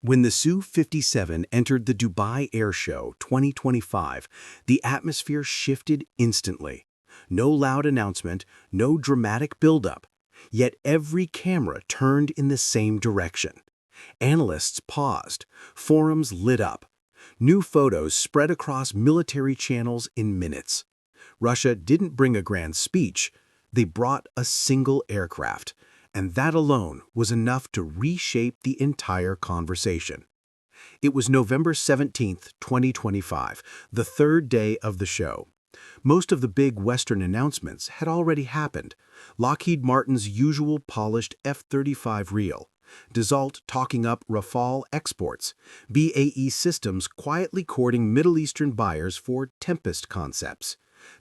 When the Su-57 entered the Dubai Airshow 2025, the atmosphere shifted instantly. No loud announcement, no dramatic buildup. Yet every camera turned in the same direction. Analysts paused. Forums lit up. New photos spread across military channels in minutes. Russia didn't bring a grand speech. They brought a single aircraft. And that alone was enough to reshape the entire conversation. It was November 17, 2025, the third day of the show. Most of the big Western announcements had already happened. Lockheed Martin's usual polished F-35 reel, Dassault talking up Rafale exports, BAE Systems quietly courting Middle Eastern buyers for Tempest concepts.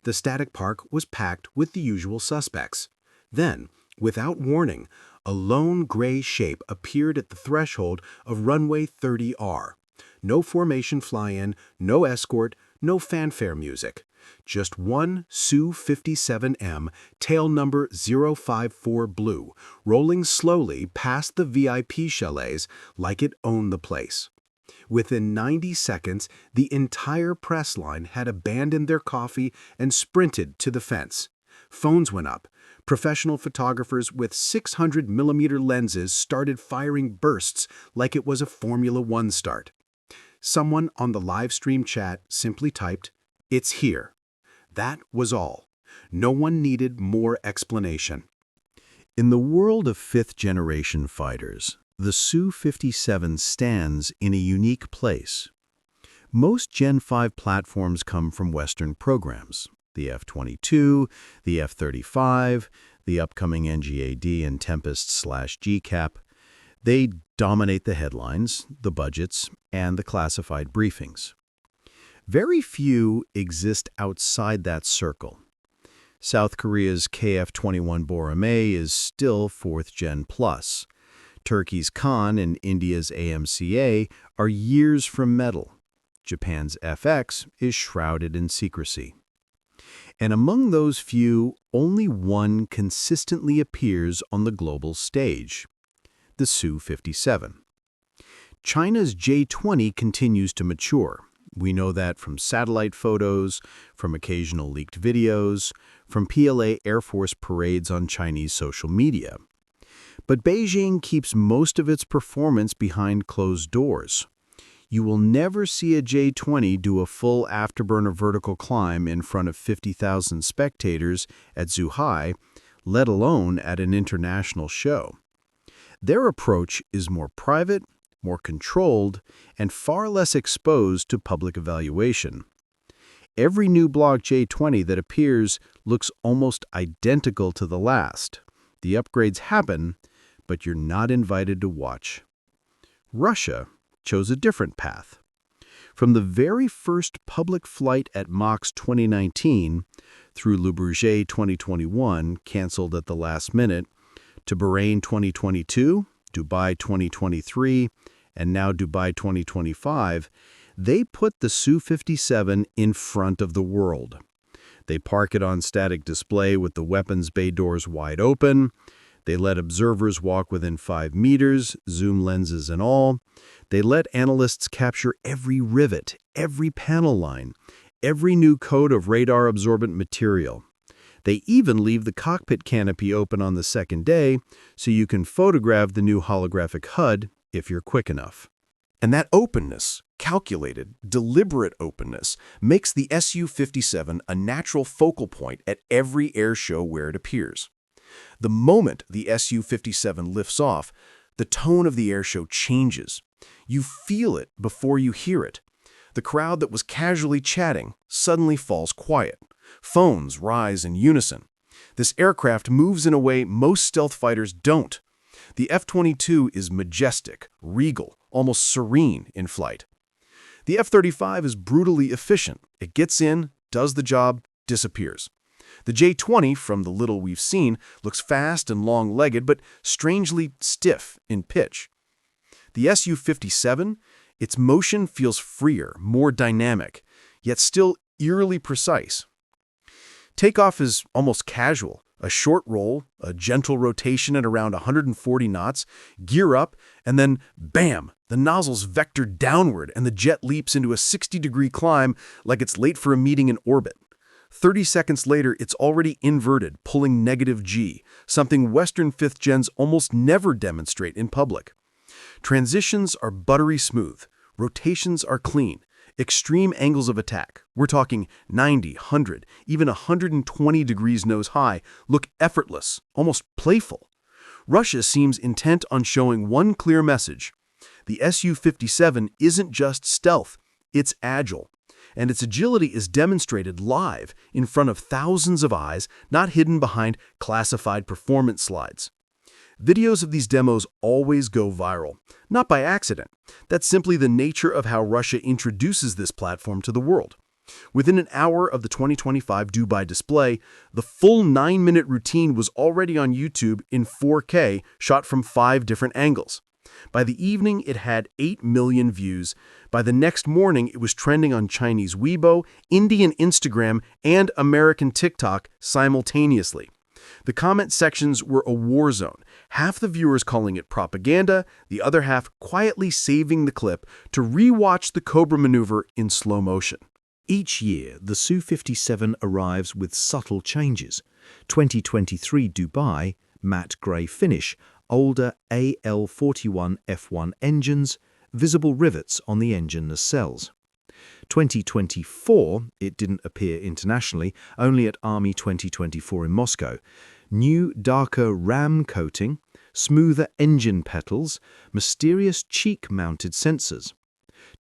The static park was packed with the usual suspects. Then, without warning, a lone gray shape appeared at the threshold of runway 30R. No formation fly-in, no escort, no fanfare music. Just one Su-57M, tail number 054 Blue, rolling slowly past the VIP chalets like it owned the place. Within 90 seconds, the entire press line had abandoned their coffee and sprinted to the fence. Phones went up. Professional photographers with 600mm lenses started firing bursts like it was a Formula One start. Someone on the live stream chat simply typed, "It's here." That was all. No one needed more explanation. In the world of fifth-generation fighters, the Su-57 stands in a unique place. Most Gen-5 platforms come from Western programs. The F-22, the F-35, the upcoming NGAD and Tempest/GCAP. They dominate the headlines, the budgets, and the classified briefings. Very few exist outside that circle. South Korea's KF-21 Boramae is still 4th Gen Plus. Turkey's Khan and India's AMCA are years from metal. Japan's FX is shrouded in secrecy. And among those few, only one consistently appears on the global stage: the Su-57. China's J-20 continues to mature. We know that from satellite photos, from occasional leaked videos, from PLA Air Force parades on Chinese social media. But Beijing keeps most of its performance behind closed doors. You will never see a J-20 do a full afterburner vertical climb in front of 50,000 spectators at Zhuhai, let alone at an international show. Their approach is more private, more controlled, and far less exposed to public evaluation. Every new Block J-20 that appears looks almost identical to the last. The upgrades happen, but you're not invited to watch. Russia chose a different path. From the very first public flight at MAX 2019, through Le Bourget 2021, canceled at the last minute, to Bahrain 2022, Dubai 2023, and now Dubai 2025, they put the Su-57 in front of the world. They park it on static display with the weapons bay doors wide open. They let observers walk within 5 meters, zoom lenses and all. They let analysts capture every rivet, every panel line, every new coat of radar-absorbent material. They even leave the cockpit canopy open on the second day so you can photograph the new holographic HUD if you're quick enough. And that openness, calculated, deliberate openness, makes the Su-57 a natural focal point at every air show where it appears. The moment the Su-57 lifts off, the tone of the airshow changes. You feel it before you hear it. The crowd that was casually chatting suddenly falls quiet. Phones rise in unison. This aircraft moves in a way most stealth fighters don't. The F-22 is majestic, regal, almost serene in flight. The F-35 is brutally efficient. It gets in, does the job, disappears. The J-20, from the little we've seen, looks fast and long-legged, but strangely stiff in pitch. The Su-57, its motion feels freer, more dynamic, yet still eerily precise. Takeoff is almost casual, a short roll, a gentle rotation at around 140 knots, gear up, and then, bam, The nozzle's vectored downward and the jet leaps into a 60-degree climb like it's late for a meeting in orbit. 30 seconds later, it's already inverted, pulling negative G, something Western 5th gens almost never demonstrate in public. Transitions are buttery smooth. Rotations are clean. Extreme angles of attack, we're talking 90, 100, even 120 degrees nose high, look effortless, almost playful. Russia seems intent on showing one clear message. The Su-57 isn't just stealth, it's agile. And its agility is demonstrated live in front of thousands of eyes, not hidden behind classified performance slides. Videos of these demos always go viral, not by accident. That's simply the nature of how Russia introduces this platform to the world. Within an hour of the 2025 Dubai display, the full 9-minute routine was already on YouTube in 4K, shot from 5 different angles. By the evening, it had 8 million views. By the next morning, it was trending on Chinese Weibo, Indian Instagram, and American TikTok simultaneously. The comment sections were a war zone, half the viewers calling it propaganda, the other half quietly saving the clip to re-watch the Cobra maneuver in slow motion. Each year, the Su-57 arrives with subtle changes. 2023 Dubai, matte grey finish, older AL-41F1 engines, visible rivets on the engine nacelles. 2024, it didn't appear internationally, only at Army 2024 in Moscow. New, darker ram coating, smoother engine petals, mysterious cheek-mounted sensors.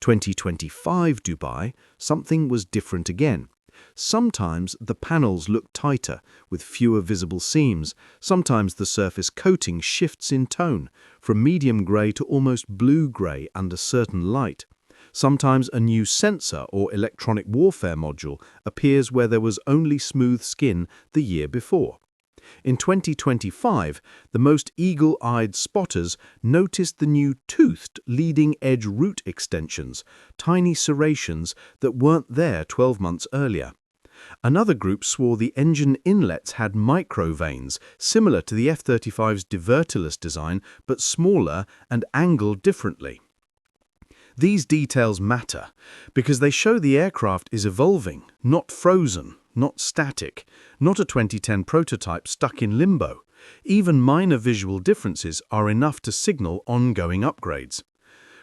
2025 Dubai, something was different again. Sometimes the panels look tighter, with fewer visible seams. Sometimes the surface coating shifts in tone, from medium grey to almost blue-grey under certain light. Sometimes a new sensor or electronic warfare module appears where there was only smooth skin the year before. In 2025, the most eagle-eyed spotters noticed the new toothed leading-edge root extensions, tiny serrations that weren't there 12 months earlier. Another group swore the engine inlets had micro-vanes, similar to the F-35's diverterless design, but smaller and angled differently. These details matter because they show the aircraft is evolving, not frozen, not static, not a 2010 prototype stuck in limbo. Even minor visual differences are enough to signal ongoing upgrades.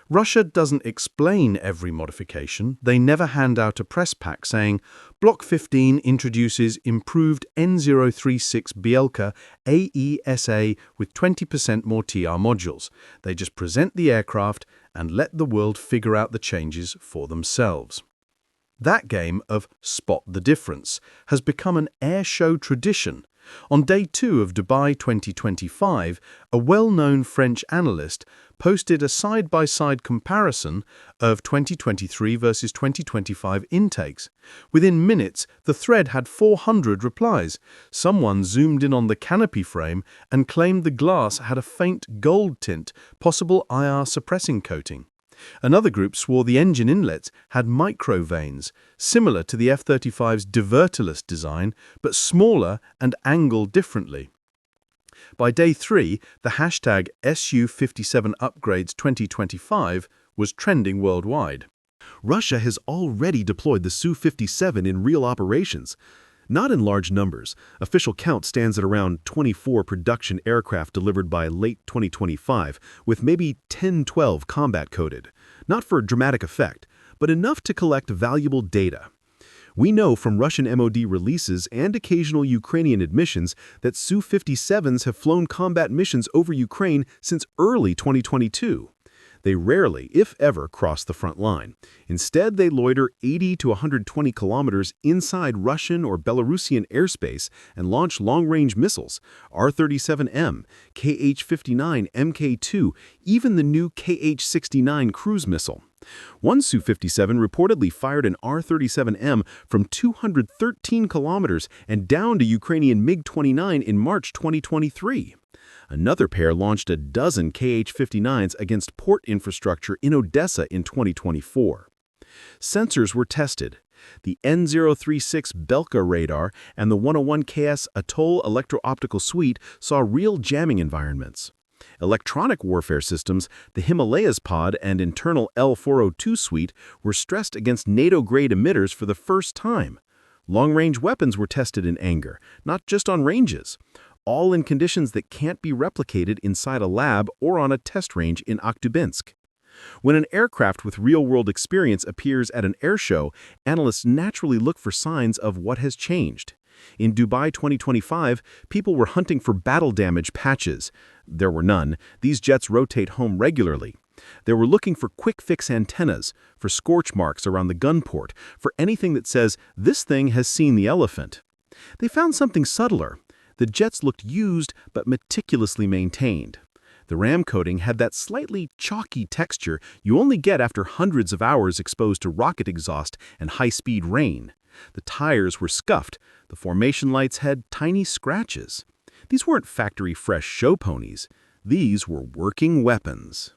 Russia doesn't explain every modification. They never hand out a press pack saying, Block 15 introduces improved N036 Bielka AESA with 20% more TR modules. They just present the aircraft and let the world figure out the changes for themselves. That game of spot the difference has become an air show tradition. On day 2 of Dubai 2025, a well-known French analyst posted a side-by-side comparison of 2023 versus 2025 intakes. Within minutes, the thread had 400 replies. Someone zoomed in on the canopy frame and claimed the glass had a faint gold tint, possible IR suppressing coating. Another group swore the engine inlets had micro-vanes, similar to the F-35's diverterless design, but smaller and angled differently. By day 3, the hashtag Su-57upgrades2025 was trending worldwide. Russia has already deployed the Su-57 in real operations. Not in large numbers. Official count stands at around 24 production aircraft delivered by late 2025, with maybe 10-12 combat-coded. Not for dramatic effect, but enough to collect valuable data. We know from Russian MOD releases and occasional Ukrainian admissions that Su-57s have flown combat missions over Ukraine since early 2022. They rarely, if ever, cross the front line. Instead, they loiter 80 to 120 kilometers inside Russian or Belarusian airspace and launch long-range missiles, R-37M, Kh-59, Mk-2, even the new Kh-69 cruise missile. One Su-57 reportedly fired an R-37M from 213 kilometers and downed a Ukrainian MiG-29 in March 2023. Another pair launched a dozen Kh-59s against port infrastructure in Odessa in 2024. Sensors were tested. The N036 Belka radar and the 101KS Atoll electro-optical suite saw real jamming environments. Electronic warfare systems, the Himalayas pod and internal L-402 suite were stressed against NATO-grade emitters for the first time. Long-range weapons were tested in anger, not just on ranges, all in conditions that can't be replicated inside a lab or on a test range in Akhtubinsk. When an aircraft with real-world experience appears at an airshow, analysts naturally look for signs of what has changed. In Dubai 2025, people were hunting for battle damage patches. There were none. These jets rotate home regularly. They were looking for quick-fix antennas, for scorch marks around the gun port, for anything that says, "This thing has seen the elephant." They found something subtler. The jets looked used but meticulously maintained. The ram coating had that slightly chalky texture you only get after hundreds of hours exposed to rocket exhaust and high-speed rain. The tires were scuffed. The formation lights had tiny scratches. These weren't factory-fresh show ponies. These were working weapons.